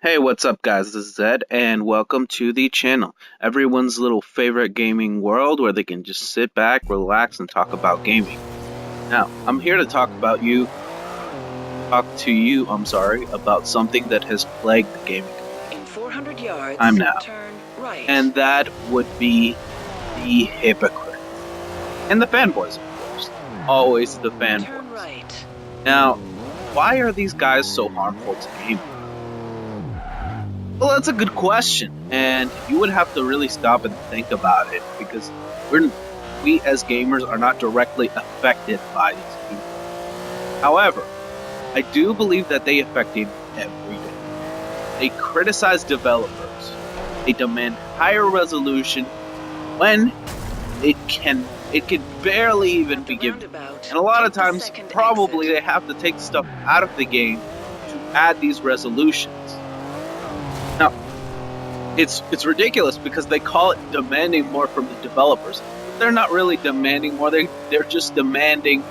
Hey, what's up, guys? This is Ed, and welcome to the channel. Everyone's little favorite gaming world where they can just sit back, relax, and talk about gaming. Now, I'm here to about something that has plagued the gaming community. In 400 yards, I'm now. turn right. And that would be the hypocrite. And the fanboys, of course. Always the fanboys. Turn right. Now, why are these guys so harmful to gaming? Well, that's a good question, and you would have to really stop and think about it, because we as gamers are not directly affected by these people. However, I do believe that they affect gaming every day. They criticize developers. They demand higher resolution when it can barely even be given. And a lot of times, probably they have to take stuff out of the game to add these resolutions. Now, it's ridiculous because they call it demanding more from the developers. They're not really demanding more. They're just demanding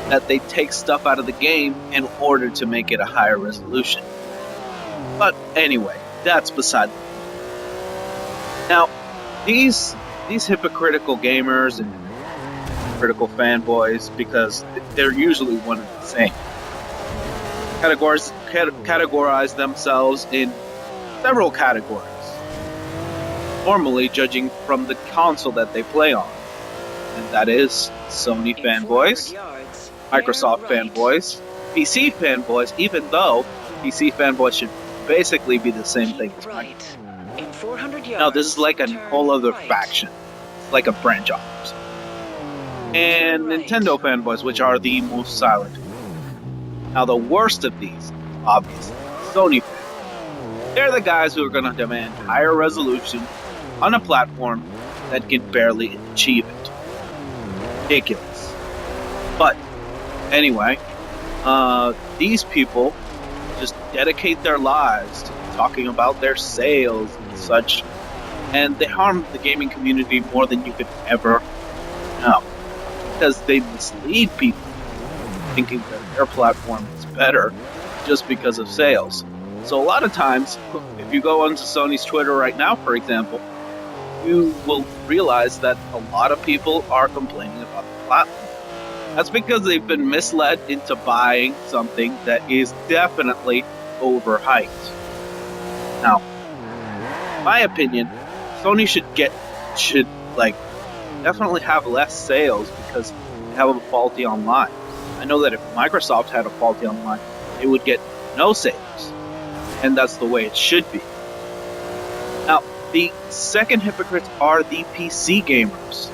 that they take stuff out of the game in order to make it a higher resolution. But anyway, that's beside the point. Now, these hypocritical gamers and critical fanboys, because they're usually one and the same, categorize themselves in several categories, normally judging from the console that they play on, and that is Sony fanboys, Microsoft fanboys, PC fanboys, even though PC fanboys should basically be the same thing as Microsoft. Now, this is like a whole other faction, like a branch off. And Nintendo fanboys, which are the most silent. Now, the worst of these, obviously, Sony fanboys. They're the guys who are going to demand higher resolution on a platform that can barely achieve it. Ridiculous. But anyway, these people just dedicate their lives to talking about their sales and such, and they harm the gaming community more than you could ever know, because they mislead people thinking that their platform is better just because of sales. So a lot of times, if you go onto Sony's Twitter right now, for example, you will realize that a lot of people are complaining about the platform. That's because they've been misled into buying something that is definitely overhyped. Now, in my opinion, Sony should definitely have less sales because they have a faulty online. I know that if Microsoft had a faulty online, they would get no sales. And that's the way it should be. Now, the second hypocrites are the PC gamers.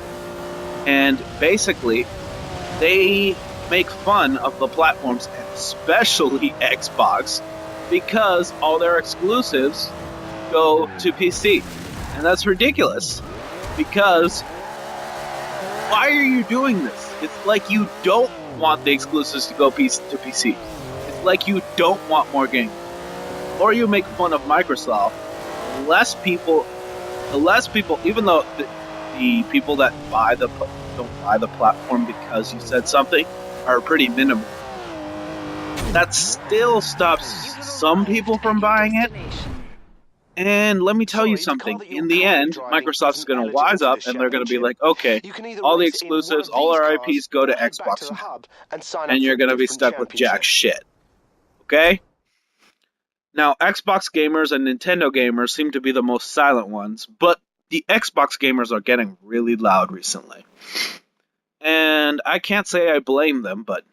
And basically, they make fun of the platforms, and especially Xbox, because all their exclusives go to PC. And that's ridiculous, because why are you doing this? It's like you don't want the exclusives to go to PC. It's like you don't want more games. Or you make fun of Microsoft, the less people, even though the people that don't buy the platform because you said something, are pretty minimal. That still stops some people from buying it. And let me tell you something, in the end, Microsoft is going to wise up and they're going to be like, okay, all the exclusives, all our IPs go to Xbox now, and you're going to be stuck with jack shit. Okay? Now, Xbox gamers and Nintendo gamers seem to be the most silent ones, but the Xbox gamers are getting really loud recently. And I can't say I blame them, but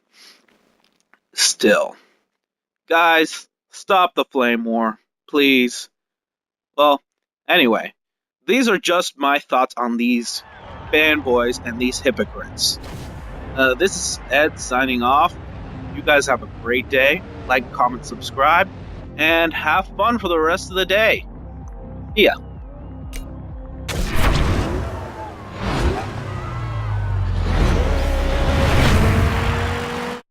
still. Guys, stop the flame war, please. Well, anyway, these are just my thoughts on these fanboys and these hypocrites. This is Ed signing off. You guys have a great day. Like, comment, subscribe, and have fun for the rest of the day. See ya.